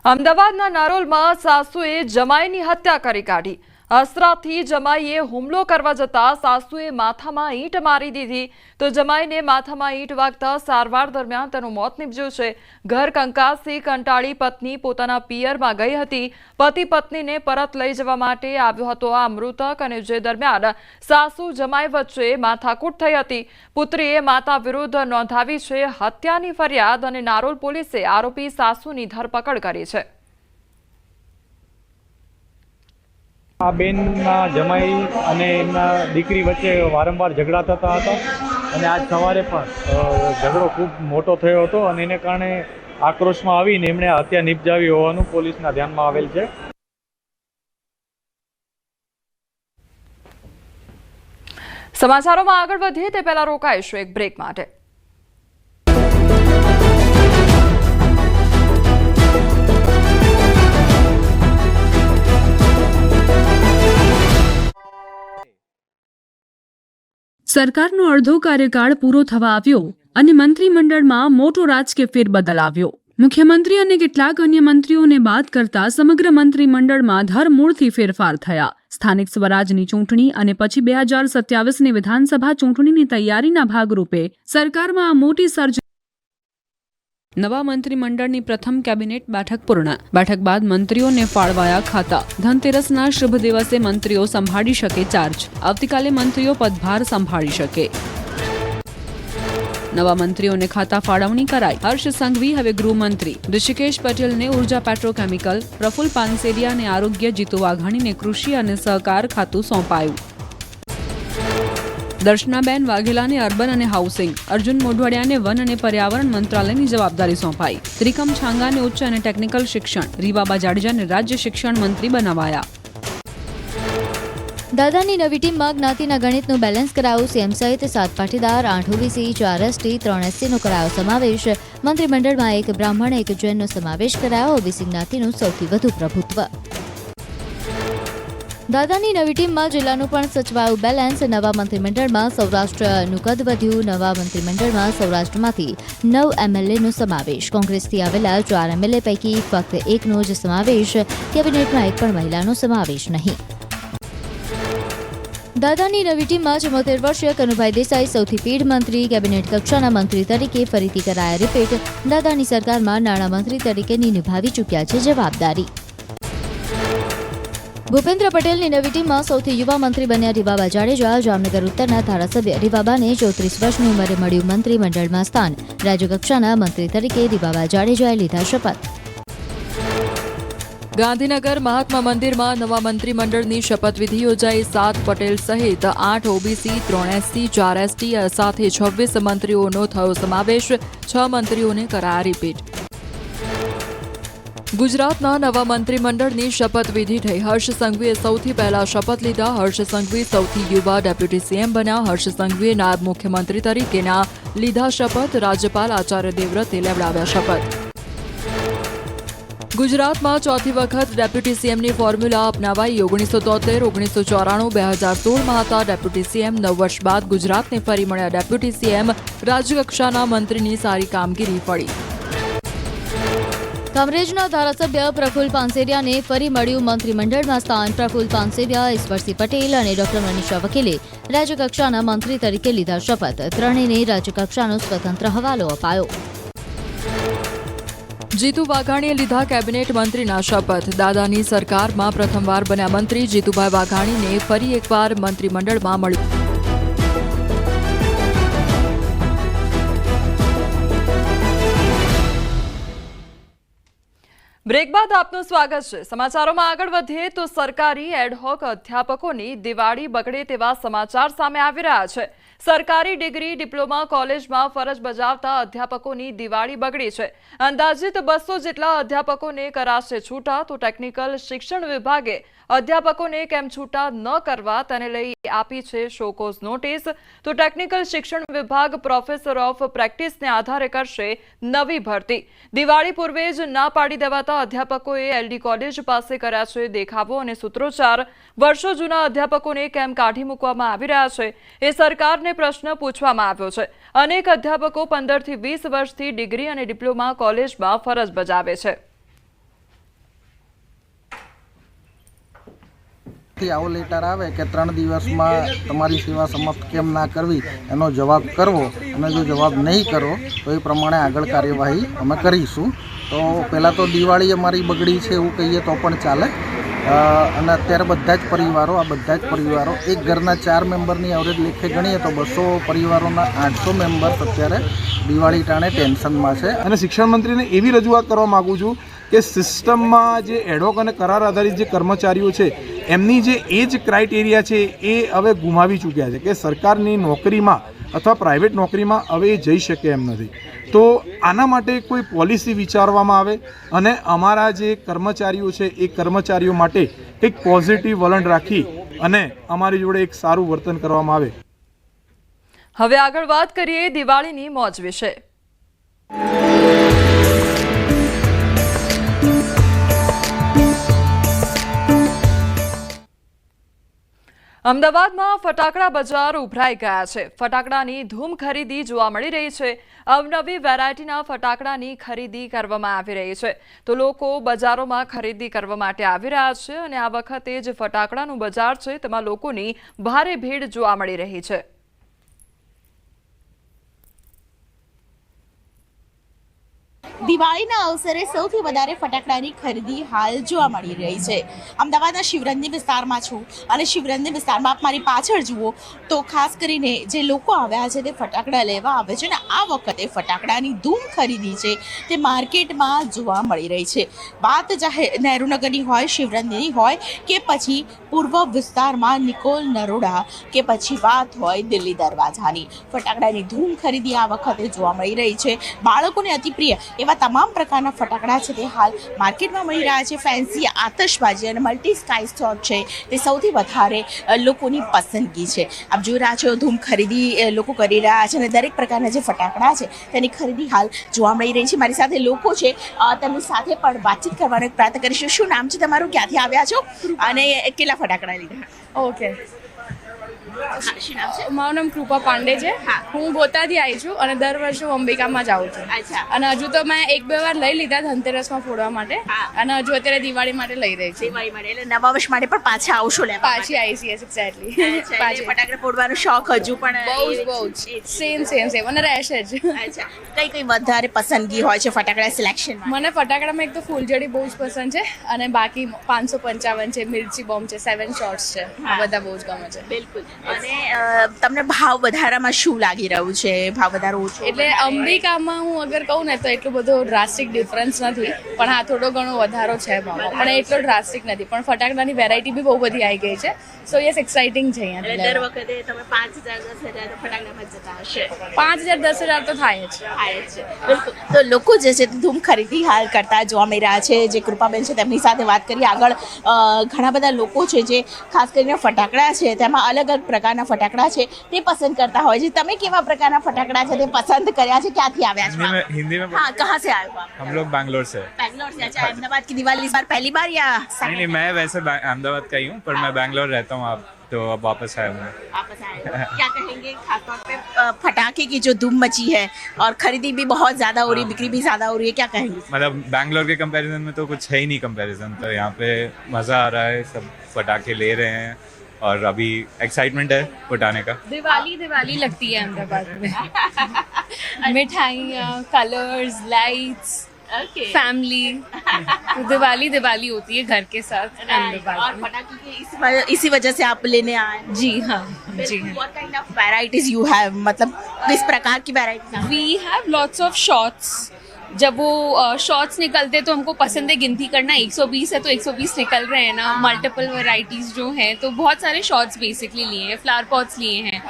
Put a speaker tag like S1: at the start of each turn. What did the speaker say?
S1: અમદાવાદના નારોલમાં સાસુએ જમાઈની હત્યા કરી કાઢી। અસ્ત્રાથી જમાઈએ હુમલો કરવા જતા સાસુએ માથામાં ઈંટ મારી દીધી તો જમાઈને માથામાં ઈંટ વાગતા સારવાર દરમિયાન તેનું મોત નીપજ્યું છે। ઘર કંકાસથી કંટાળી પત્ની પોતાના પિયરમાં ગઈ હતી। પતિ પત્નીને પરત લઈ જવા માટે આવ્યો હતો આ મૃતક અને જે દરમિયાન સાસુ જમાઈ વચ્ચે માથાકૂટ થઈ હતી। પુત્રીએ માતા વિરુદ્ધ નોંધાવી છે હત્યાની ફરિયાદ અને નારોલ પોલીસે આરોપી સાસુની ધરપકડ કરી છે।
S2: આ બેનના જમાઈ અને એમના દીકરી વચ્ચે વારંવાર ઝઘડા થતા હતા અને આજ સવારે પણ ઝઘડો ખૂબ મોટો થયો હતો અને એને કારણે આક્રોશમાં આવીને એમણે હત્યા નિપજાવી હોવાનું પોલીસના ધ્યાનમાં આવેલ છે।
S1: સમાચારોમાં આગળ વધીએ તે પહેલા રોકાઈશું એક બ્રેક માટે।
S3: સરકારનો અડધો કાર્યકાળ પૂરો થવા આવ્યો અને મંત્રીમંડળમાં મોટો રાજકીય ફેરબદલ આવ્યો। મુખ્યમંત્રી અને કેટલાક અન્ય મંત્રીઓને બાદ કરતા સમગ્ર મંત્રીમંડળમાં ધરમૂળથી ફેરફાર થયા। સ્થાનિક સ્વરાજની ચૂંટણી અને પછી 2027ની વિધાનસભા ચૂંટણીની તૈયારીના ભાગરૂપે સરકારમાં આ મોટી સર્જ નવા મંત્રીમંડળની પ્રથમ કેબિનેટ બેઠક પૂર્ણ। બેઠક બાદ મંત્રીઓને ફાળવાયા ખાતા। ધનતેરસના શુભ દિવસે મંત્રીઓ સંભાળી શકે ચાર્જ। આવતીકાલે મંત્રીઓ પદભાર સંભાળી શકે। નવા મંત્રીઓને ખાતા ફાળવણી કરાઈ। હર્ષ સંઘવી હવે ગૃહમંત્રી, ઋષિકેશ પટેલને ઉર્જા પેટ્રોકેમિકલ, પ્રફુલ પાનસેરિયાને આરોગ્ય, જીતુ વાઘાણીને કૃષિ અને સહકાર ખાતું સોંપાયું। દર્શનાબેન વાઘેલાને અર્બન અને હાઉસિંગ, અર્જુન મોઢવાડિયાને વન અને પર્યાવરણ મંત્રાલયની જવાબદારી સોંપાઈ। ત્રિકમ છાંગાને ઉચ્ચ અને ટેકનિકલ શિક્ષણ, રીવાબા જાડેજાને રાજ્ય શિક્ષણ મંત્રી બનાવાયા।
S4: દાદાની નવી ટીમમાં જ્ઞાતિના ગણિતનું બેલેન્સ કરાયું। સીએમ સહિત 7 પાટીદાર, 8 ઓબીસી, 4 એસટી, 3 એસસીનો કરાયો સમાવેશ। મંત્રીમંડળમાં 1 બ્રાહ્મણ, 1 જૈનનો સમાવેશ કરાયો। ઓબીસી જ્ઞાતિનું સૌથી વધુ પ્રભુત્વ। દાદાની નવી ટીમમાં જિલ્લાનું પણ સચવાયું બેલેન્સ। નવા મંત્રીમંડળમાં સૌરાષ્ટ્રનું કદ વધ્યું। નવા મંત્રીમંડળમાં સૌરાષ્ટ્રમાંથી 9 એમએલએનો સમાવેશ। કોંગ્રેસથી આવેલા 4 એમએલએ પૈકી ફક્ત 1નો જ સમાવેશ। કેબિનેટમાં 1 પણ મહિલાનો સમાવેશ નહીં। દાદાની નવી ટીમમાં 74 વર્ષીય કનુભાઈ દેસાઈ સૌથી પીઢ મંત્રી। કેબિનેટ કક્ષાના મંત્રી તરીકે ફરીથી કરાયા રિપીટ। દાદાની સરકારમાં નાણામંત્રી તરીકેની નિભાવી ચૂક્યા છે જવાબદારી। ભૂપેન્દ્ર પટેલની નવી ટીમમાં સૌથી યુવા મંત્રી બન્યા રીવાબા જાડેજા। જામનગર ઉત્તરના ધારાસભ્ય રીવાબાને 34 વર્ષની ઉંમરે મળ્યું મંત્રીમંડળમાં સ્થાન। રાજ્યકક્ષાના મંત્રી તરીકે રીવાબા જાડેજાએ લીધા શપથ।
S1: ગાંધીનગર મહાત્મા મંદિરમાં નવા મંત્રીમંડળની શપથવિધિ યોજાઈ। 7 પટેલ સહિત 8 ઓબીસી, 3 એસસી, 4 એસટી સાથે 26 મંત્રીઓનો થયો સમાવેશ। 6 મંત્રીઓને કરાયા રિપીટ। ગુજરાતના નવા મંત્રીમંડળની શપથવિધિ થઈ। હર્ષ સંઘવીએ સૌથી પહેલા શપથ લીધા। હર્ષ સંઘવી સૌથી યુવા ડેપ્યુટી સીએમ બન્યા। હર્ષ સંઘવીએ નાયબ મુખ્યમંત્રી તરીકેના લીધા શપથ। રાજ્યપાલ આચાર્ય દેવવ્રતે લેવડાવ્યા શપથ। ગુજરાતમાં ચોથી વખત ડેપ્યુટી સીએમની ફોર્મ્યુલા અપનાવાઈ। 1973, 1994, 2016માં હતા ડેપ્યુટી સીએમ। 9 વર્ષ બાદ ગુજરાતને ફરી મળ્યા ડેપ્યુટી સીએમ। રાજ્યકક્ષાના મંત્રીની સારી કામગીરી ફળી।
S4: કામરેજના ધારાસભ્ય પ્રફુલ પાનસેરિયાને ફરી મળ્યું મંત્રીમંડળમાં સ્થાન। પ્રફુલ પાનસેરિયા, ઈશ્વરસિંહ પટેલ અને ડોક્ટર મનીષા વકીલે રાજ્યકક્ષાના મંત્રી તરીકે લીધા શપથ। ત્રણેયને રાજ્યકક્ષાનો સ્વતંત્ર હવાલો અપાયો।
S1: જીતુ વાઘાણીએ લીધા કેબિનેટ મંત્રીના શપથ। દાદાની સરકારમાં પ્રથમવાર બન્યા મંત્રી જીતુભાઈ વાઘાણીને ફરી એકવાર મંત્રીમંડળમાં મળ્યું। બ્રેક બાદ આપનું સ્વાગત છે। સમાચારોમાં આગળ વધીએ તો સરકારી એડહોક અધ્યાપકોની દિવાળી બગડે તેવા સમાચાર સામે આવી રહ્યા છે। સરકારી ડિગ્રી, ડિપ્લોમા કોલેજમાં ફરજ બજાવતા અધ્યાપકોની દિવાળી બગડી છે। અંદાજિત 200 જેટલા અધ્યાપકોને કરાશે છૂટા તો ટેકનિકલ શિક્ષણ વિભાગે અધ્યાપકોને કેમ છૂટા ન કરવા તેને લઈ આપી છે શોકોઝ નોટિસ। તો ટેકનિકલ શિક્ષણ વિભાગ પ્રોફેસર ઓફ પ્રેક્ટિસને આધારે કરશે નવી ભરતી। દિવાળી પૂર્વે જ ના પાડી દેવાતા અધ્યાપકોએ એલડી કોલેજ પાસે કર્યા છે દેખાવો અને સૂત્રોચ્ચાર। વર્ષો જૂના અધ્યાપકોને કેમ કાઢી મૂકવામાં આવી રહ્યા છે એ સરકારને પ્રશ્ન પૂછવામાં આવ્યો છે। અનેક અધ્યાપકો 15 થી 20 વર્ષથી ડિગ્રી અને ડિપ્લોમા કોલેજમાં ફરજ બજાવે છે।
S5: થી આવો લેટર આવે કે 3 દિવસમાં તમારી સેવા સમાપ્ત કેમ ના કરવી એનો જવાબ કરવો, અને જો જવાબ નહીં કરો તો એ પ્રમાણે આગળ કાર્યવાહી અમે કરીશું. તો પહેલાં તો દિવાળી અમારી બગડી છે એવું કહીએ તો પણ ચાલે. અને અત્યારે બધા જ પરિવારો એક ઘરના 4 મેમ્બરની એવરેજ લેખે ગણીએ તો 200 પરિવારોના 800 મેમ્બર્સ અત્યારે દિવાળી ટાણે ટેન્શનમાં છે.
S6: અને શિક્ષણ મંત્રીને એવી રજૂઆત કરવા માગું છું કે સિસ્ટમમાં જે એડહોક અને કરાર આધારિત જે કર્મચારીઓ છે એમની જે એજ ક્રાઇટેરિયા છે એ હવે ગુમાવી ચૂક્યા છે, કે સરકારની નોકરીમાં અથવા પ્રાઇવેટ નોકરીમાં હવે એ જઈ શકે એમ નથી. તો આના માટે કોઈ પોલિસી વિચારવામાં આવે અને અમારા જે કર્મચારીઓ છે એ કર્મચારીઓ માટે એક પોઝિટિવ વલણ રાખી અને અમારી જોડે એક સારું વર્તન કરવામાં આવે.
S1: હવે આગળ વાત કરીએ દિવાળીની મોજ વિશે. અમદાવાદમાં ફટાકડા બજાર ઉભરાઈ ગયા છે. ફટાકડાની ધૂમ ખરીદી જોવા મળી રહી છે. અવનવી વેરાયટીના ફટાકડાની ખરીદી કરવામાં આવી રહી છે. તો લોકો બજારોમાં ખરીદી કરવા માટે આવી રહ્યા છે અને આ વખતે જે ફટાકડાનું બજાર છે તેમાં લોકોની ભારે ભીડ જોવા મળી રહી છે.
S7: દિવાળીના અવસરે સૌથી વધારે ફટાકડાની ખરીદી હાલ જોવા મળી રહી છે. અમદાવાદના શિવરંજની વિસ્તારમાં છું અને શિવરંજની વિસ્તારમાં આપ મારી પાછળ જુઓ તો ખાસ કરીને જે લોકો આવ્યા છે તે ફટાકડા લેવા આવે છે અને આ વખતે ફટાકડાની ધૂમ ખરીદી છે તે માર્કેટમાં જોવા મળી રહી છે. વાત ચાહે નહેરુનગરની હોય, શિવરંજની હોય કે પછી પૂર્વ વિસ્તારમાં નિકોલ નરોડા કે પછી વાત હોય દિલ્હી દરવાજાની, ફટાકડાની ધૂમ ખરીદી આ વખતે જોવા મળી રહી છે. બાળકોને અતિ પ્રિય એવા તમામ પ્રકારના ફટાકડા છે તે હાલ માર્કેટમાં મળી રહ્યા છે. ફેન્સી આતશબાજી અને મલ્ટી સ્કાય શોટ છે તે સૌથી વધારે લોકોની પસંદગી છે. આપ જોઈ રહ્યા છો ધૂમ ખરીદી લોકો કરી રહ્યા છે અને દરેક પ્રકારના જે ફટાકડા છે તેની ખરીદી હાલ જોવા મળી રહી છે. મારી સાથે લોકો છે, તેમની સાથે પણ વાતચીત કરવાનો એક પ્રયત્ન કરીશું. શું નામ છે તમારું, ક્યાંથી આવ્યા છો અને કેટલા ફટાકડા લીધા?
S8: ઓકે, મારું નામ કૃપા પાંડે છે. હું બોતાથી આવી છું અને દર વર્ષે હું અંબિકામાં જાઉં છું. અને હજુ તો મેં 1-2 વાર લઈ લીધા ધનતેરસમાં ફોડવા માટે અને હજુ અત્યારે દિવાળી માટે લઈ રહી છું.
S7: દિવાળી માટે એટલે નવા વર્ષ માટે પણ પાછા આવશો લેવા?
S8: પાછી આવી છીએ એક્ઝેક્ટલી.
S7: પાછી ફટાકડા ફોડવાનો શોખ હજુ પણ
S8: બહુ જ સેમ અને રહેશે જ.
S7: કઈ વધારે પસંદગી હોય છે ફટાકડા સિલેક્શનમાં?
S8: મને ફટાકડામાં એક તો ફૂલઝડી બહુ જ પસંદ છે અને બાકી 555 છે, મિર્ચી બોમ્બ છે, 7 શોટ્સ છે, આ બધા બહુ જ ગમે છે.
S7: બિલકુલ. અને તમને ભાવ વધારામાં શું લાગી રહ્યું છે? ભાવ વધારો ઓછો?
S8: એટલે અંબિકામાં હું અગર કહું ને તો એટલો બધો ડ્રાસ્ટિક ડિફરન્સ નથી, પણ હા થોડો ઘણો વધારો છે ભાવમાં, પણ એટલો ડ્રાસ્ટિક નથી. પણ ફટાકડાની વેરાયટી બી બહુ બધી આવી ગઈ છે. સો યસ, એક્સાઇટિંગ છે અહીંયા.
S7: દર વખતે તમે 5,000-10,000 ફટાકડામાં જતા હશે?
S8: 5,000-10,000 તો થાય જ.
S7: બિલકુલ. તો લોકો જે છે તે ધૂમ ખરીદી હાલ કરતા જોવા મળી રહ્યા છે. જે કૃપાબેન છે તેમની સાથે વાત કરી આગળ. ઘણા બધા લોકો છે જે ખાસ કરીને ફટાકડા છે તેમાં અલગ અલગ પ્રકારના ફટાકડા છે તે પસંદ કરતા હોય છે. તમે કેવા પ્રકારના ફટાકડા છે તે પસંદ કર્યા છે? ક્યાંથી આવ્યા છો?
S9: हिंदी में
S7: हाँ, कहाँ से आए हो आप?
S9: हम लोग बैंगलोर से।
S7: बैंगलोर से? अच्छा, अहमदाबाद की दिवाली इस बार पहली बार या
S9: नहीं, मैं वैसे अहमदाबाद का ही हूँ, पर मैं बैंगलोर रहता हूँ अब, तो अब वापस आया हूँ।
S7: वापस आए हो? क्या कहेंगे खास तौर पे फटाके की जो धूम मची है और खरीदी भी बहुत ज्यादा हो रही है, बिक्री भी ज्यादा हो रही है, क्या कहेंगे?
S9: मतलब बैंगलोर के कंपैरिजन में तो कुछ है ही नहीं कंपैरिजन, तो यहाँ पे मज़ा आ रहा है, सब पटाखे ले रहे हैं और अभी एक्साइटमेंट है फुटाने का.
S8: दिवाली लगती है अहमदाबाद में. मिठाइयाँ, कलर्स, लाइट्स, फैमिली, तो दिवाली होती है घर के साथ
S7: और
S8: अहमदाबाद में.
S7: फटाके की इसी वजह से आप लेने आए?
S8: जी हाँ, जी हाँ.
S7: What kind of varieties you have? मतलब किस प्रकार की variety?
S8: We have lots of shots. जब वो शॉट्स निकलते तो हमको पसंद है गिनती करना. 120 है तो 120 निकल रहे हैं ना. मल्टीपल वैरायटीज जो हैं तो बहुत सारे शॉट्स बेसिकली लिए हैं, फ्लावर पॉट्स लिए हैं.